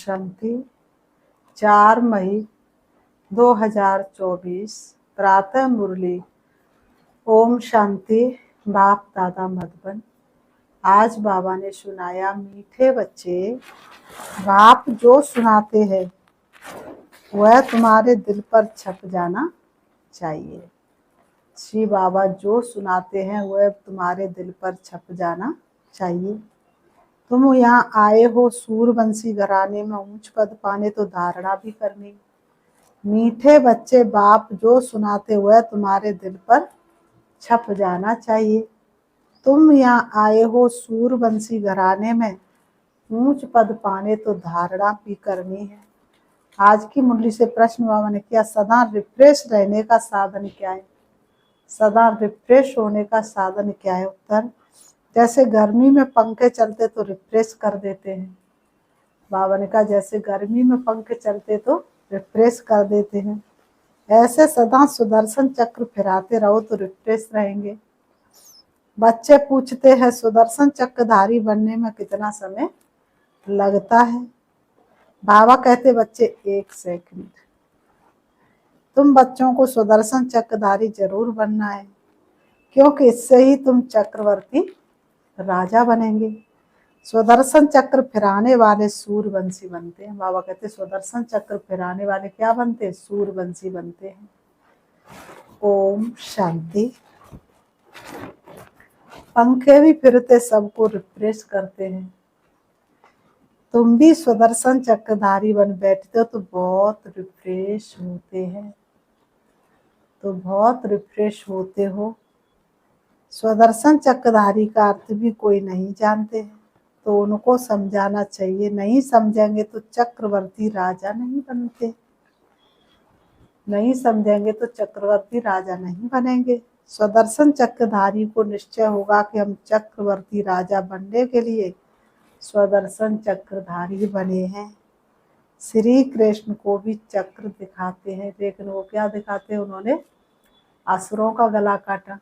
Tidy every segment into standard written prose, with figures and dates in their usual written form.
शांति। 4 मई 2024 प्रातः मुरली। ओम शांति। बाप दादा मधुबन। आज बाबा ने सुनाया, मीठे बच्चे, बाप जो सुनाते हैं वह तुम्हारे दिल पर छप जाना चाहिए। श्री बाबा जो सुनाते हैं वह तुम्हारे दिल पर छप जाना चाहिए। तुम यहाँ आए हो सूरवंशी घराने में ऊंच पद पाने तो धारणा भी करनी। मीठे बच्चे, बाप जो सुनाते वह तुम्हारे दिल पर छप जाना चाहिए। तुम यहाँ आए हो सूरवंशी घराने में ऊंच पद पाने तो धारणा भी करनी है। आज की मुरली से प्रश्न बाबा ने किया, सदा रिफ्रेश रहने का साधन क्या है? सदा रिफ्रेश होने का साधन क्या है? उत्तर, जैसे गर्मी में पंखे चलते तो रिफ्रेश कर देते हैं। बाबा ने कहा जैसे गर्मी में पंखे चलते तो रिफ्रेश कर देते हैं, ऐसे सदा सुदर्शन चक्र फिराते रहो तो रिफ्रेश रहेंगे। बच्चे पूछते हैं, सुदर्शन चक्रधारी बनने में कितना समय लगता है? बाबा कहते, बच्चे 1 सेकंड। तुम बच्चों को सुदर्शन चक्रधारी जरूर बनना है, क्योंकि इससे ही तुम चक्रवर्ती राजा बनेंगे। सुदर्शन चक्र फिराने वाले सूरवंशी बनते हैं। बाबा कहते सुदर्शन चक्र फिराने वाले क्या बनते हैं? सूरवंशी बनते हैं। ओम शांति। पंखे भी फिरते सबको रिफ्रेश करते हैं। तुम भी सुदर्शन चक्रधारी बन बैठते हो तो बहुत रिफ्रेश होते हैं, तो बहुत रिफ्रेश होते हो। सुदर्शन चक्रधारी का अर्थ भी कोई नहीं जानते हैं, तो उनको समझाना चाहिए। नहीं समझेंगे तो चक्रवर्ती राजा नहीं बनते, नहीं समझेंगे तो चक्रवर्ती राजा नहीं बनेंगे। सुदर्शन चक्रधारी को निश्चय होगा कि हम चक्रवर्ती राजा बनने के लिए सुदर्शन चक्रधारी बने हैं। श्री कृष्ण को भी चक्र दिखाते हैं, लेकिन वो क्या दिखाते हैं? उन्होंने असुरों का गला काटा।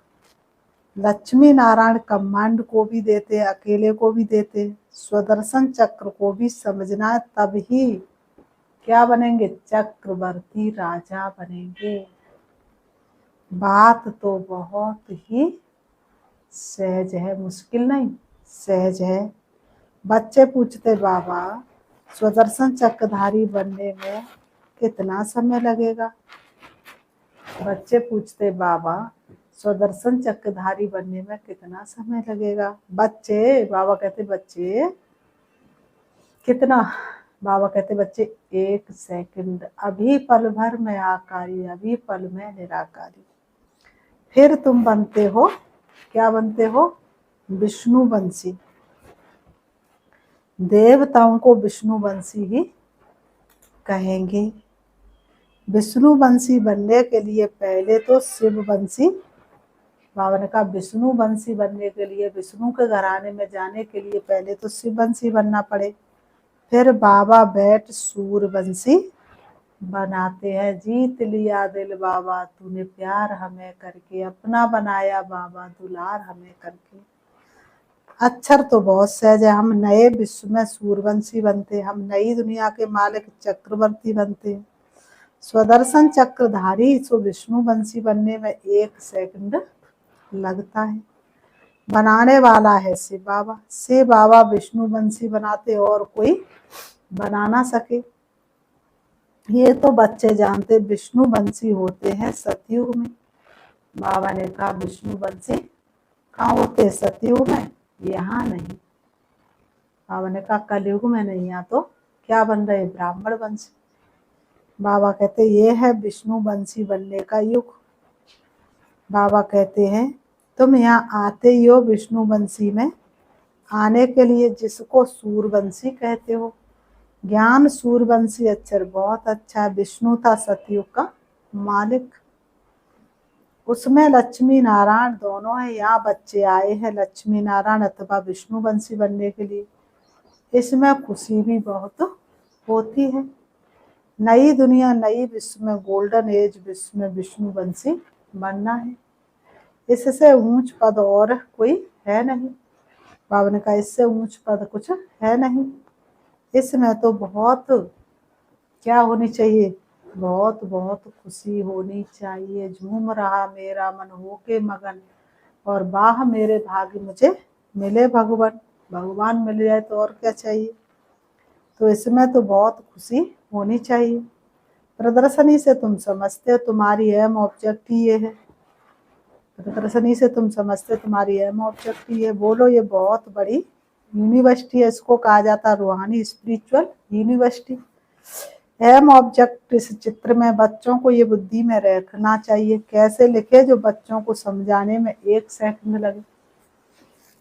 लक्ष्मी नारायण कमांड को भी देते हैं, अकेले को भी देते हैं। सुदर्शन चक्र को भी समझना है, तब ही क्या बनेंगे? चक्रवर्ती राजा बनेंगे। बात तो बहुत ही सहज है, मुश्किल नहीं, सहज है। बच्चे पूछते, बाबा सुदर्शन चक्रधारी बनने में कितना समय लगेगा? बच्चे पूछते, बाबा सुदर्शन चक्रधारी बनने में कितना समय लगेगा? बच्चे, बाबा कहते, बच्चे कितना? बाबा कहते, बच्चे 1 सेकंड। अभी पल भर में आकारी, अभी पल में निराकारी। फिर तुम बनते हो, क्या बनते हो? विष्णुवंशी। देवताओं को विष्णुवंशी ही कहेंगे। विष्णुवंशी बनने के लिए पहले तो शिववंशी, बाबा ने कहा विष्णुवंशी बनने के लिए, विष्णु के घराने में जाने के लिए पहले तो शिववंशी बनना पड़े। फिर बाबा बैठ सूरवंशी बनाते हैं। जीत लिया दिल बाबा तूने प्यार हमें करके, अपना बनाया बाबा दुलार हमें करके। अक्षर तो बहुत सहज है। हम नए विश्व में सूरवंशी बनते, हम नई दुनिया के मालिक चक्रवर्ती बनते हैं। सुदर्शन चक्रधारी सो विष्णुवंशी बनने में 1 सेकंड लगता है। बनाने वाला है शिव बाबा। शिव बाबा विष्णुवंशी बनाते और कोई बना ना सके। ये तो बच्चे जानते, विष्णुवंशी होते हैं सतयुग में। बाबा ने कहा विष्णुवंशी कहाँ होते हैं? सतयुग में, यहाँ नहीं। बाबा ने कहा कलयुग में नहीं, यहाँ तो क्या बन रहे? ब्राह्मण वंश। बाबा कहते ये है विष्णुवंशी बनने का युग। बाबा कहते हैं तुम यहाँ आते ही हो विष्णुवंशी में आने के लिए, जिसको सूरवंशी कहते हो। ज्ञान सूरवंशी अक्षर बहुत अच्छा है। विष्णु था सतयुग का मालिक, उसमें लक्ष्मी नारायण दोनों है। यहाँ बच्चे आए हैं लक्ष्मी नारायण अथवा विष्णुवंशी बनने के लिए। इसमें खुशी भी बहुत होती है। नई दुनिया, नई विश्व में, गोल्डन एज विश्व में विष्णुवंशी बनना है। इससे ऊंच पद और कोई है नहीं। बाबा ने कहा इससे ऊंच पद कुछ है नहीं। इसमें तो बहुत क्या होनी चाहिए, बहुत बहुत खुशी होनी चाहिए। झूम रहा मेरा मन होके मगन, और वाह मेरे भाग्य मुझे मिले भगवान। भगवान मिल जाए तो और क्या चाहिए। तो इसमें तो बहुत खुशी होनी चाहिए। प्रदर्शनी से तुम समझते हो तुम्हारी एम ऑब्जेक्ट ही ये है। प्रदर्शनी से तुम समझते हो तुम्हारी एम ऑब्जेक्ट ही है। बोलो ये बहुत बड़ी यूनिवर्सिटी है, इसको कहा जाता है रूहानी स्पिरिचुअल यूनिवर्सिटी। एम ऑब्जेक्ट इस चित्र में बच्चों को ये बुद्धि में रखना चाहिए। कैसे लिखे, जो बच्चों को समझाने में 1 सेकंड लगे।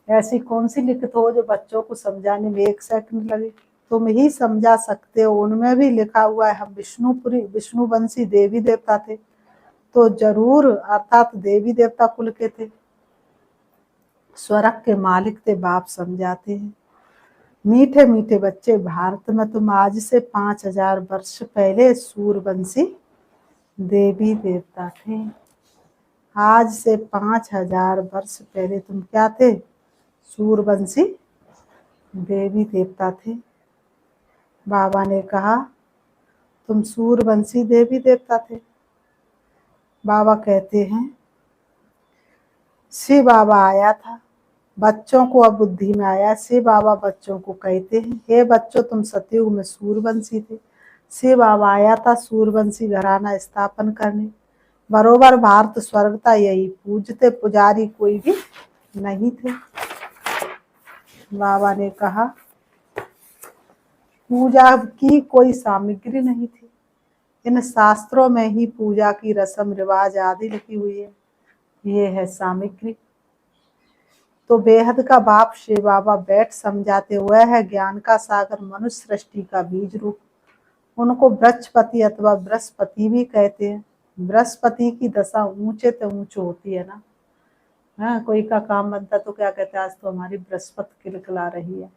ऐसी कौन सी लिखत हो जो बच्चों को समझाने में 1 सेकंड लगे। तुम ही समझा सकते हो। उनमें भी लिखा हुआ है हम विष्णुवंशी देवी देवता थे, तो जरूर अर्थात देवी देवता कुल के थे। स्वर्ग के मालिक थे, बाप समझाते हैं। मीठे मीठे बच्चे, भारत में तुम आज से 5000 वर्ष पहले सूर्यवंशी देवी देवता थे। आज से 5000 वर्ष पहले तुम क्या थे, सूर्यवंशी देवी देवता थे। बाबा ने कहा तुम सूर्यवंशी देवी देवता थे। बाबा कहते हैं शिव बाबा आया था, बच्चों को अब बुद्धि में आया। शिव बाबा बच्चों को कहते हैं, हे बच्चों तुम सतयुग में सूर्यवंशी थे। शिव बाबा आया था सूर्यवंशी घराना स्थापन करने। बरोबर भारत स्वर्ग था, यही पूजते, पुजारी कोई भी नहीं थे। बाबा ने कहा पूजा की कोई सामग्री नहीं थी। इन शास्त्रों में ही पूजा की रस्म रिवाज आदि लिखी हुई है। ये है सामग्री। तो बेहद का बाप शिव बाबा बैठ समझाते हुए है ज्ञान का सागर, मनुष्य सृष्टि का बीज रूप। उनको बृहस्पति अथवा बृहस्पति भी कहते हैं। बृहस्पति की दशा ऊंचे से ऊंचे होती है ना। हाँ, कोई का काम बनता तो क्या कहते हैं, आज तो हमारी बृहस्पति खिलखिला रही है।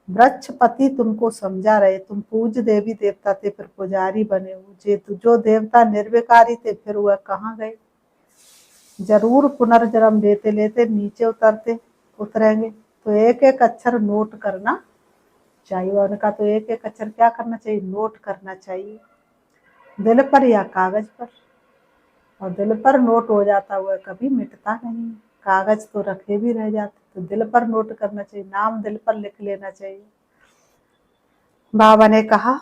बृहस्पति तुमको समझा रहे, तुम पूज देवी देवता थे, फिर पुजारी बने हुए। जो देवता निर्विकारी थे फिर वह कहाँ गए। जरूर पुनर्जन्म लेते लेते नीचे उतरेंगे। तो एक एक अक्षर नोट करना चाहिए। उनका तो एक एक अक्षर क्या करना चाहिए, नोट करना चाहिए, दिल पर या कागज पर। और दिल पर नोट हो जाता हुआ कभी मिटता नहीं। कागज तो रखे भी रह जाते, तो दिल पर नोट करना चाहिए, नाम दिल पर लिख लेना चाहिए। बाबा ने कहा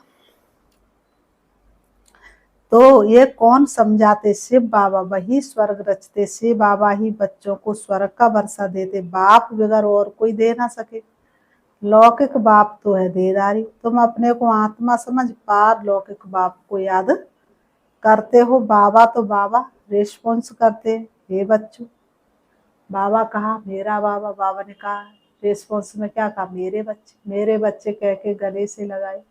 तो ये कौन समझाते, शिव बाबा, वही स्वर्ग रचते। शिव बाबा ही बच्चों को स्वर्ग का वर्षा देते, बाप बगैर और कोई दे ना सके। लौकिक बाप तो है देदारी, तुम अपने को आत्मा समझ पार लौकिक बाप को याद करते हो। बाबा तो बाबा रिस्पॉन्स करते, हे बच्चों। बाबा कहा मेरा बाबा, बाबा ने कहा रिस्पॉन्स में क्या कहा, मेरे बच्चे कह के गले से लगाए।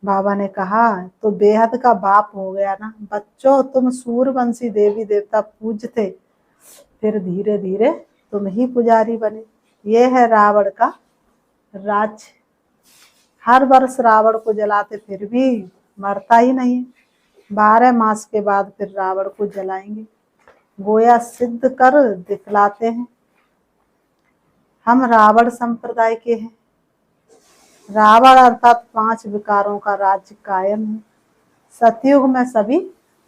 बाबा ने कहा तो बेहद का बाप हो गया ना। बच्चों तुम सूर्यवंशी देवी देवता पूजते, फिर धीरे धीरे तुम ही पुजारी बने। ये है रावण का राज। हर वर्ष रावण को जलाते फिर भी मरता ही नहीं। 12 मास के बाद फिर रावण को जलाएंगे। गोया सिद्ध कर दिखलाते हैं हम रावण संप्रदाय के हैं। रावण अर्थात 5 विकारों का राज्य कायम है। सतयुग में सभी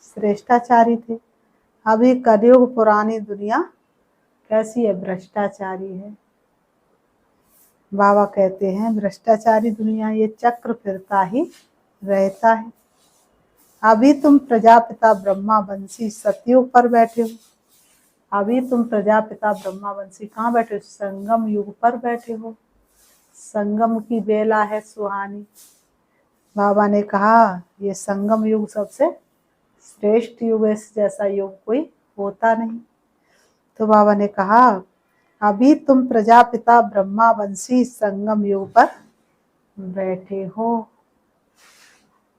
श्रेष्ठाचारी थे। अभी कलयुग पुरानी दुनिया कैसी है, भ्रष्टाचारी है। बाबा कहते हैं भ्रष्टाचारी दुनिया, ये चक्र फिरता ही रहता है। अभी तुम प्रजापिता ब्रह्मा वंशी सतयुग पर बैठे हो। अभी तुम प्रजापिता ब्रह्मा वंशी कहाँ बैठे हो, संगम युग पर बैठे हो। संगम की बेला है सुहानी। बाबा ने कहा ये संगम युग सबसे श्रेष्ठ युग है, इस जैसा युग कोई होता नहीं। तो बाबा ने कहा अभी तुम प्रजापिता ब्रह्मा वंशी संगम युग पर बैठे हो।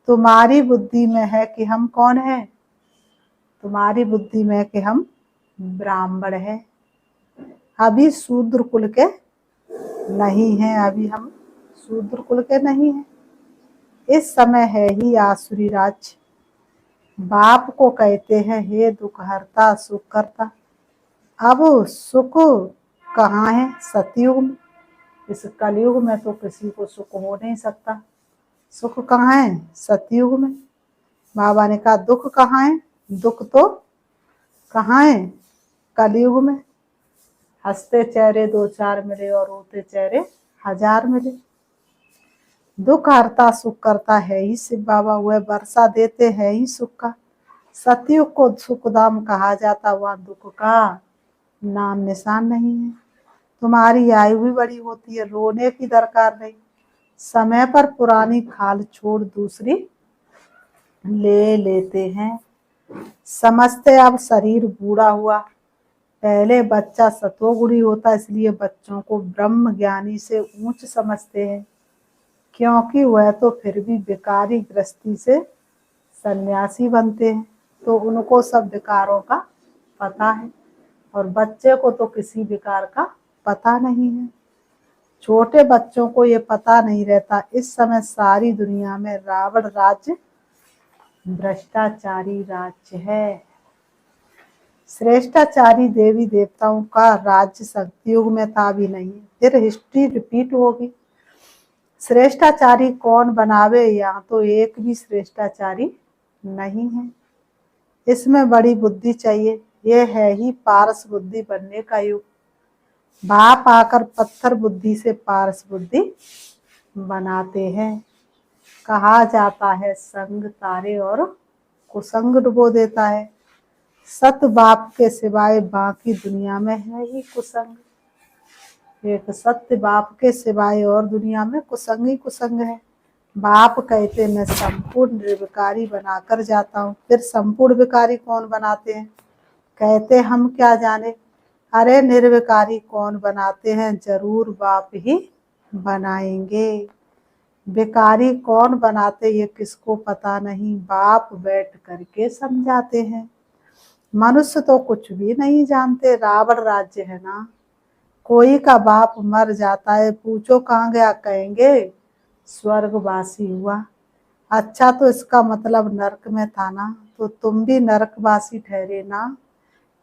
तुम्हारी बुद्धि में है कि हम कौन है, तुम्हारी बुद्धि में है कि हम ब्राह्मण है। अभी शूद्र कुल के नहीं है, अभी हम शूद्र कुल के नहीं है। इस समय है ही आसुरी राज। बाप को कहते हैं हे दुख हरता सुख करता। अब सुख कहाँ है, सतयुग में। इस कलयुग में तो किसी को सुख हो नहीं सकता। सुख कहाँ है? सतयुग में। बाबा ने कहा दुख कहाँ है? दुख तो कहाँ है? कलयुग में। हंसते चेहरे दो चार मिले और रोते चेहरे हजार मिले। दुख हरता सुख करता है ही शिव बाबा, वह वर्षा देते हैं ही सुख का। सतयुग को सुखधाम कहा जाता, वहां दुख का नाम निशान नहीं है। तुम्हारी आयु भी बड़ी होती है, रोने की दरकार नहीं। समय पर पुरानी खाल छोड़ दूसरी ले लेते हैं। समझते अब शरीर बूढ़ा हुआ। पहले बच्चा सतोगुणी होता, इसलिए बच्चों को ब्रह्म ज्ञानी से ऊंच समझते हैं, क्योंकि वह तो फिर भी विकारी गृहस्थी से सन्यासी बनते हैं, तो उनको सब विकारों का पता है, और बच्चे को तो किसी विकार का पता नहीं है। छोटे बच्चों को ये पता नहीं रहता। इस समय सारी दुनिया में रावण राज्य भ्रष्टाचारी राज्य है। श्रेष्ठाचारी देवी देवताओं का राज्य सतयुग में था भी नहीं, फिर हिस्ट्री रिपीट होगी। श्रेष्ठाचारी कौन बनावे? यहाँ तो एक भी श्रेष्ठाचारी नहीं है। इसमें बड़ी बुद्धि चाहिए। ये है ही पारस बुद्धि बनने का युग। बाप आकर पत्थर बुद्धि से पारस बुद्धि बनाते हैं। कहा जाता है संग तारे और कुसंग डुबो देता है। सत बाप के सिवाय बाकी दुनिया में है ही कुसंग। एक सत्य बाप के सिवाय और दुनिया में कुसंग ही कुसंग है। बाप कहते मैं संपूर्ण निर्विकारी बनाकर जाता हूँ। फिर संपूर्ण विकारी कौन बनाते हैं? कहते हम क्या जाने। अरे निर्विकारी कौन बनाते हैं? जरूर बाप ही बनाएंगे। विकारी कौन बनाते ये किसको पता नहीं, बाप बैठ करके समझाते हैं। मनुष्य तो कुछ भी नहीं जानते। रावण राज्य है ना, कोई का बाप मर जाता है, पूछो कहाँ गया, कहेंगे स्वर्गवासी हुआ। अच्छा तो इसका मतलब नरक में था ना, तो तुम भी नरकवासी ठहरे ना।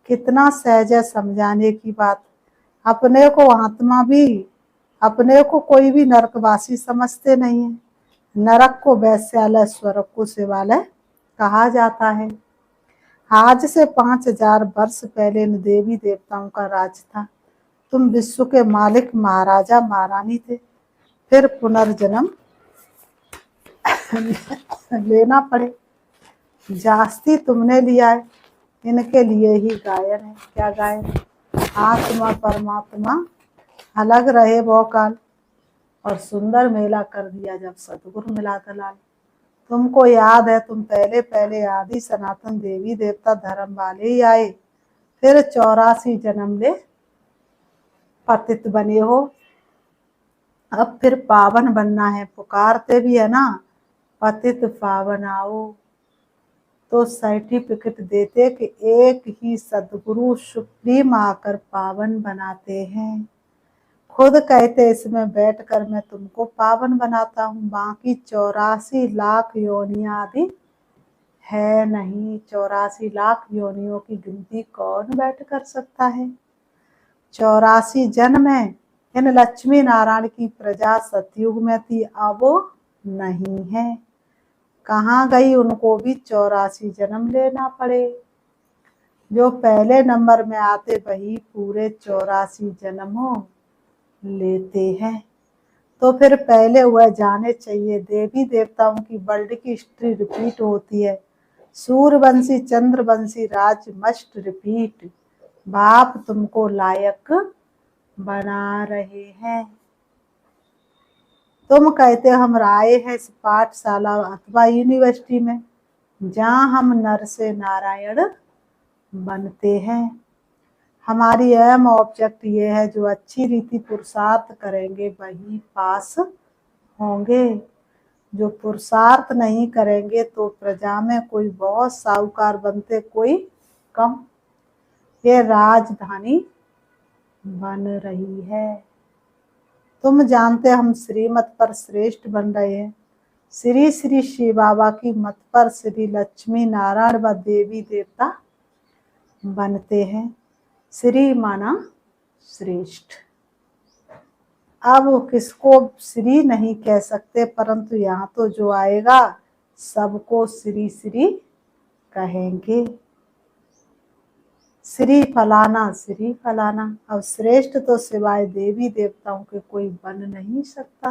कितना सहज है समझाने की बात। अपने को आत्मा भी, अपने को कोई भी नरकवासी समझते नहीं है। नरक को वैश्यालय, स्वर्ग को शिवालय कहा जाता है। आज से 5000 वर्ष पहले इन देवी देवताओं का राज था। तुम विश्व के मालिक महाराजा महारानी थे। फिर पुनर्जन्म लेना पड़े। जास्ती तुमने लिया है, इनके लिए ही गायन है। क्या गायन? आत्मा परमात्मा अलग रहे बहुकाल। और सुंदर मेला कर दिया जब सतगुरु मिला दलाल। तुमको याद है, तुम पहले पहले आदि सनातन देवी देवता धर्म वाले ही आए, फिर 84 जन्म ले पतित बने हो। अब फिर पावन बनना है, पुकारते भी है ना, पतित पावन आओ। तो सर्टिफिकेट देते कि एक ही सदगुरु सुप्रीम आकर पावन बनाते हैं। खुद कहते इसमें बैठकर मैं तुमको पावन बनाता हूँ। बाकी 84 लाख योनियां आदि है नहीं। 84 लाख योनियों की गिनती कौन बैठ कर सकता है? 84 जन्म है। इन लक्ष्मी नारायण की प्रजा सतयुग में थी, अब वो नहीं है। कहाँ गई? उनको भी 84 जन्म लेना पड़े। जो पहले नंबर में आते वही पूरे 84 जन्मों लेते हैं। तो फिर पहले वह जाने चाहिए। देवी देवताओं की वर्ल्ड की हिस्ट्री रिपीट होती है। सूर्यवंशी चंद्रवंशी राज मस्ट रिपीट। बाप तुमको लायक बना रहे हैं। तुम कहते हम आए हैं इस पाठशाला अथवा यूनिवर्सिटी में, जहाँ हम नर से नारायण बनते हैं। हमारी अहम ऑब्जेक्ट ये है, जो अच्छी रीति पुरुषार्थ करेंगे वही पास होंगे। जो पुरुषार्थ नहीं करेंगे तो प्रजा में कोई बहुत साहूकार बनते, कोई कम। ये राजधानी बन रही है। तुम जानते हम श्रीमत पर श्रेष्ठ बन रहे हैं। श्री श्री शिव बाबा की मत पर श्री लक्ष्मी नारायण व देवी देवता बनते हैं। श्री माना श्रेष्ठ। अब किसको श्री नहीं कह सकते, परंतु यहाँ तो जो आएगा सबको श्री श्री कहेंगे। श्री फलाना श्री फलाना। अब श्रेष्ठ तो सिवाय देवी देवताओं के कोई बन नहीं सकता।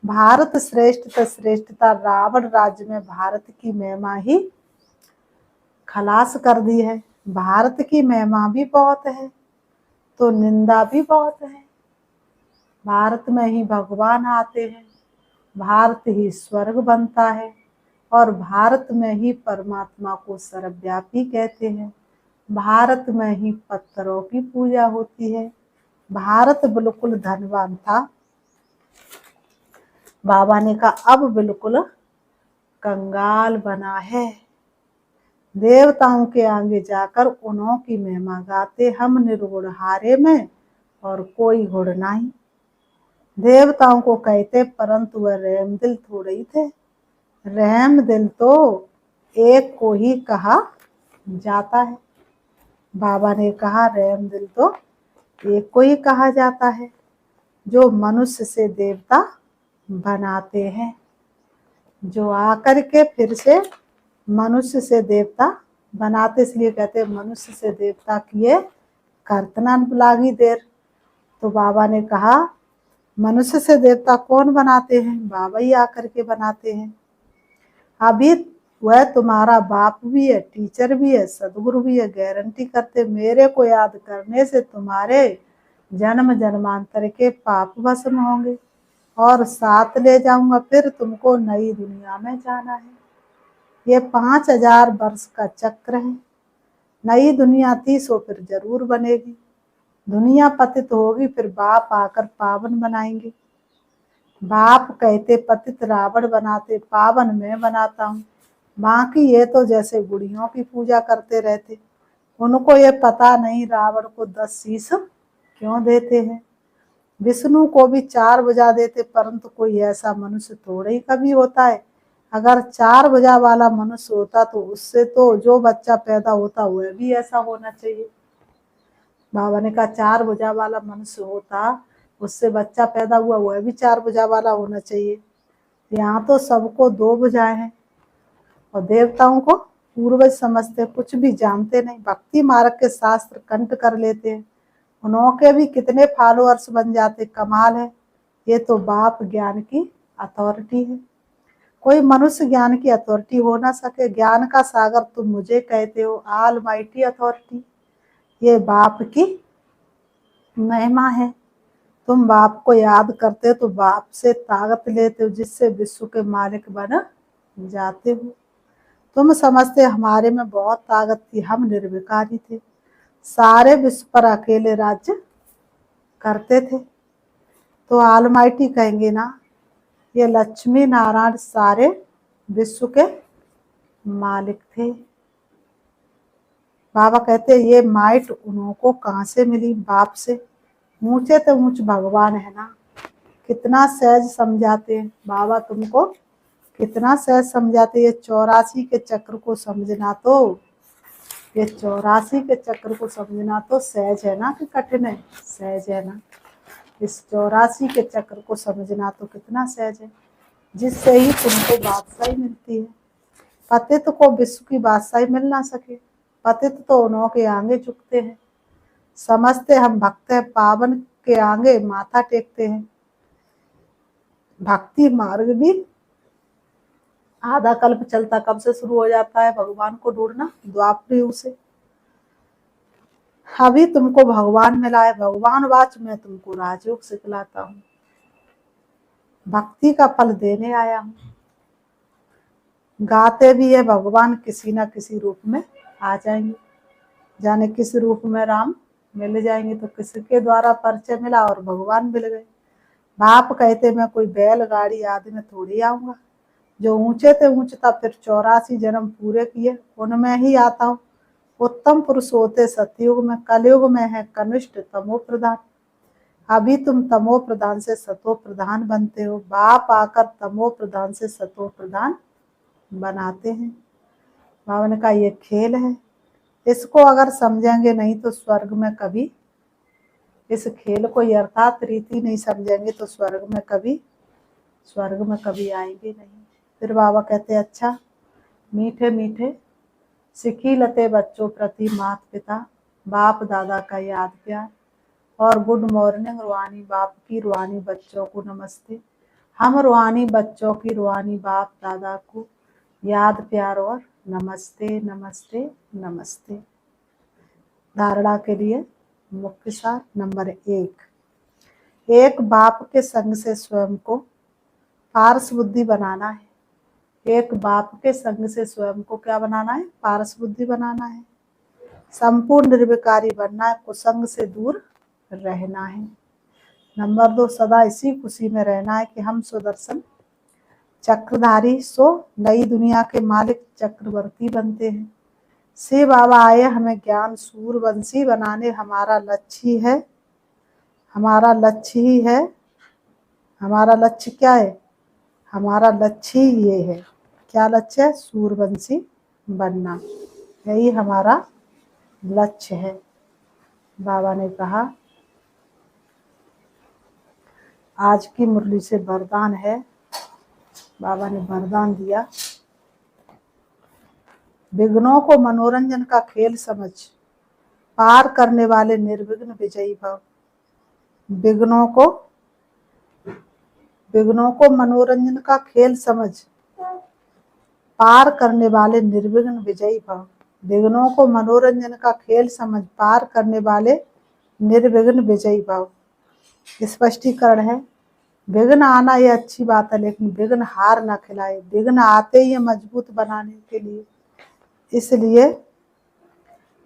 भारत श्रेष्ठ तो श्रेष्ठता, रावण राज्य में भारत की महिमा ही खलास कर दी है। भारत की महिमा भी बहुत है तो निंदा भी बहुत है। भारत में ही भगवान आते हैं, भारत ही स्वर्ग बनता है और भारत में ही परमात्मा को सर्वव्यापी कहते हैं। भारत में ही पत्थरों की पूजा होती है। भारत बिल्कुल धनवान था, बाबा ने कहा अब बिल्कुल कंगाल बना है। देवताओं के आगे जाकर उन्हों की महिमा गाते, हम निर्गुण हारे में और कोई गुण नहीं। देवताओं को कहते, परंतु वह रहम दिल थोड़े ही थे। रहम दिल तो एक को ही कहा जाता है। बाबा ने कहा रहम दिल तो एक को ही कहा जाता है, जो मनुष्य से देवता बनाते हैं, जो आकर के फिर से मनुष्य से देवता बनाते। इसलिए कहते मनुष्य से देवता किए करतना लागी देर। तो बाबा ने कहा मनुष्य से देवता कौन बनाते हैं? बाबा ही आकर के बनाते हैं। अभी वह तुम्हारा बाप भी है, टीचर भी है, सदगुरु भी है, गारंटी करते मेरे को याद करने से तुम्हारे जन्म जन्मांतर के पाप भस्म होंगे और साथ ले जाऊंगा, फिर तुमको नई दुनिया में जाना है। ये 5000 वर्ष का चक्र है। नई दुनिया थी सो फिर जरूर बनेगी। दुनिया पतित होगी, फिर बाप आकर पावन बनाएंगे। बाप कहते पतित रावण बनाते, पावन मैं बनाता हूँ। बाकी ये तो जैसे गुड़ियों की पूजा करते रहते, उनको ये पता नहीं रावण को 10 शीश क्यों देते हैं। विष्णु को भी 4 भुजा देते, परंतु कोई ऐसा मनुष्य थोड़े ही कभी होता है। अगर 4 भुजा वाला मनुष्य होता तो उससे तो जो बच्चा पैदा होता वह भी ऐसा होना चाहिए। बाबा ने कहा 4 भुजा वाला मनुष्य होता, उससे बच्चा पैदा हुआ वह भी 4 भुजा वाला होना चाहिए। यहाँ तो सबको 2 भुजाएं हैं और देवताओं को पूर्वज समझते, कुछ भी जानते नहीं। भक्ति मार्ग के शास्त्र कंठ कर लेते हैं, उनके भी कितने फॉलोअर्स बन जाते, कमाल है। ये तो बाप ज्ञान की अथॉरिटी है, कोई मनुष्य ज्ञान की अथॉरिटी हो ना सके। ज्ञान का सागर तुम मुझे कहते हो, ऑल माइटी अथॉरिटी। ये बाप की महिमा है। तुम बाप को याद करते हो तो बाप से ताकत लेते हो, जिससे विश्व के मालिक बन जाते हो। तुम समझते हमारे में बहुत ताकत थी, हम निर्विकारी थे, सारे विश्व पर अकेले राज्य करते थे। तो आलमाइटी कहेंगे ना, ये लक्ष्मी नारायण सारे विश्व के मालिक थे। बाबा कहते ये माइट उनको कहाँ से मिली? बाप से। ऊंचे तो ऊंच भगवान है ना, कितना सहज समझाते हैं बाबा तुमको, कितना सहज समझाते। ये 84 के चक्र को समझना तो, ये 84 के चक्र को समझना तो सहज है ना कि कठिन है? सहज है ना। इस 84 के चक्र को समझना तो कितना सहज है, जिससे ही तुमको बादशाही मिलती है। पतित को विश्व की बादशाही मिल ना सके, पतित तो उन्हों के आगे झुकते हैं। समझते हम भक्त हैं, पावन के आगे माथा टेकते हैं। भक्ति मार्ग भी आधा कल्प चलता, कब से शुरू हो जाता है भगवान को ढूंढना? द्वापर युग से। अभी तुमको भगवान मिला है, भगवान वाच मैं तुमको राजयोग सिखलाता हूँ, भक्ति का फल देने आया हूँ। गाते भी है भगवान किसी न किसी रूप में आ जाएंगे, जाने किस रूप में राम मिल जाएंगे। तो किसके द्वारा परिचय मिला और भगवान मिल गए। बाप कहते मैं कोई बैलगाड़ी आदि में थोड़ी आऊंगा, जो ऊंचे थे ऊंचता, फिर 84 जन्म पूरे किए उनमें ही आता हूँ। उत्तम पुरुष होते सतयुग में, कलयुग में है कनिष्ठ तमो प्रधान। अभी तुम तमो प्रधान से सतो प्रधान बनते हो, बाप आकर तमो प्रधान से सतो प्रधान बनाते हैं। बाबा ने कहा ये खेल है, इसको अगर समझेंगे नहीं तो स्वर्ग में कभी इस खेल को यथार्थ रीति नहीं समझेंगे तो स्वर्ग में कभी आएंगे नहीं। फिर बाबा कहते अच्छा, मीठे मीठे सिखी लते बच्चों प्रति माता पिता, बाप दादा का याद प्यार, और गुड मॉर्निंग रूहानी बाप की रूहानी बच्चों को नमस्ते। हम रूहानी बच्चों की रूहानी बाप दादा को याद प्यार और नमस्ते नमस्ते नमस्ते। धारणा के लिए मुख्य सार नंबर 1, बाप के संग से स्वयं को पारस बुद्धि बनाना है। एक बाप के संग से स्वयं को क्या बनाना है? पारस बुद्धि बनाना है। संपूर्ण निर्विकारी बनना है, कुसंग से दूर रहना है। नंबर 2, सदा इसी खुशी में रहना है कि हम सुदर्शन चक्रधारी सो नई दुनिया के मालिक चक्रवर्ती बनते हैं। शिव बाबा आए हमें ज्ञान सूरवंशी बनाने, हमारा लक्ष्य ही है। हमारा लक्ष्य क्या है? हमारा लक्ष्य ही ये है। क्या लक्ष्य है? सूरवंशी बनना, यही हमारा लक्ष्य है। बाबा ने कहा आज की मुरली से वरदान है, बाबा ने वरदान दिया, विघ्नों को मनोरंजन का खेल समझ पार करने वाले निर्विघ्न विजयी भव। विघ्नों को मनोरंजन का खेल समझ पार करने वाले निर्विघ्न विजयी भव। विघ्नों को मनोरंजन का खेल समझ पार करने वाले निर्विघ्न विजयी भव। स्पष्टीकरण है, विघ्न आना ये अच्छी बात है, लेकिन विघ्न हार न खिलाए। विघ्न आते ही मजबूत बनाने के लिए, इसलिए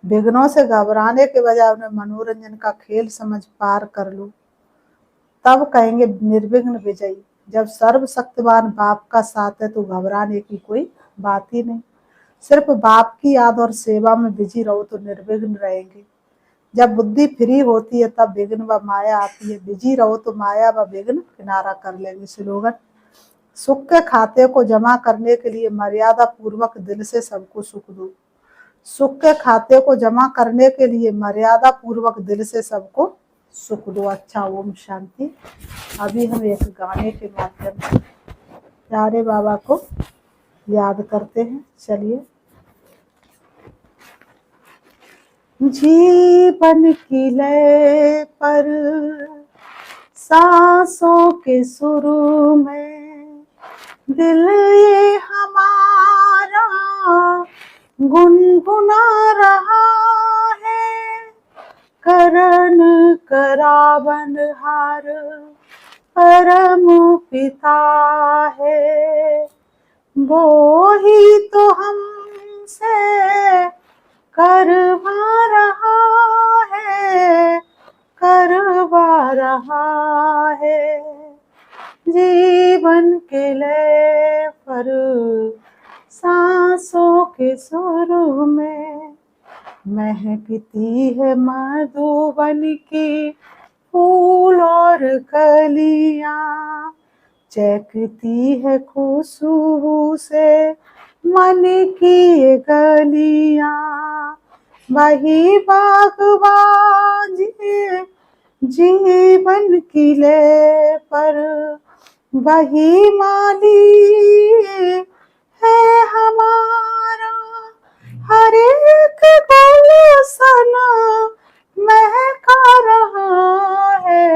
विघ्नों से घबराने के बजाय उन्हें मनोरंजन का खेल समझ पार कर लो, तब कहेंगे निर्विघ्न विजयी। जब सर्वशक्तिमान बाप का साथ है तो घबराने की कोई बात ही नहीं। सिर्फ बाप की याद और सेवा में बिजी रहो तो निर्विघ्न रहेंगे। जब बुद्धि फ्री होती है तब विघ्न व माया आती है। बिजी रहो तो माया व विघ्न किनारा कर लेंगे। स्लोगन, सुख के खाते को जमा करने के लिए मर्यादा पूर्वक दिल से सबको सुख दो। सुख के खाते को जमा करने के लिए मर्यादा पूर्वक दिल से सबको सुख दो। अच्छा, ओम शांति। अभी हम एक गाने के माध्यम से प्यारे बाबा को याद करते हैं। चलिए। जीवन की लय पर सांसों के शुरू में दिल ये हमारा गुनगुना रहा है। करन करावन हार परम पिता है, वो ही तो हमसे करवा रहा है। जीवन के लय पर सांसों के सुर में महकती है मधुबन की फूल और कलियां, चहकती है खुशबू से मन की ये गलियां। वही बागबान जीवन की ले पर वही माली है हमारा। हर एक गुलशन महका रहा है।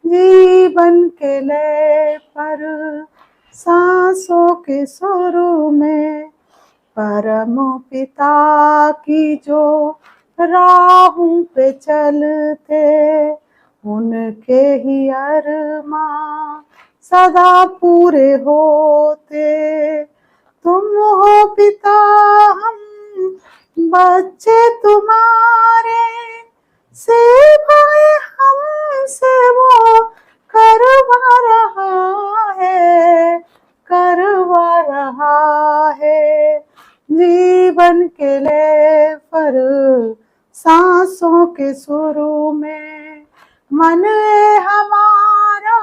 जीवन के लय पर सांसों के सुर में परम पिता की जो राहों पे चलते, उनके ही अरमां सदा पूरे होते। तुम हो पिता हम बच्चे तुम्हारे, सेवाएं हमसे वो करवा रहा है। जीवन के लय पर सांसों के सुरों में मन हमारा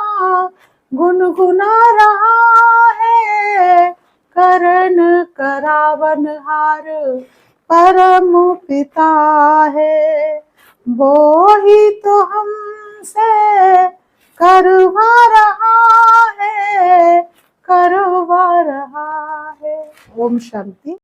गुनगुना रहा है। करन करावन हार परम पिता है, वो ही तो हमसे करवा रहा है, करवा रहा है। ओम शांति।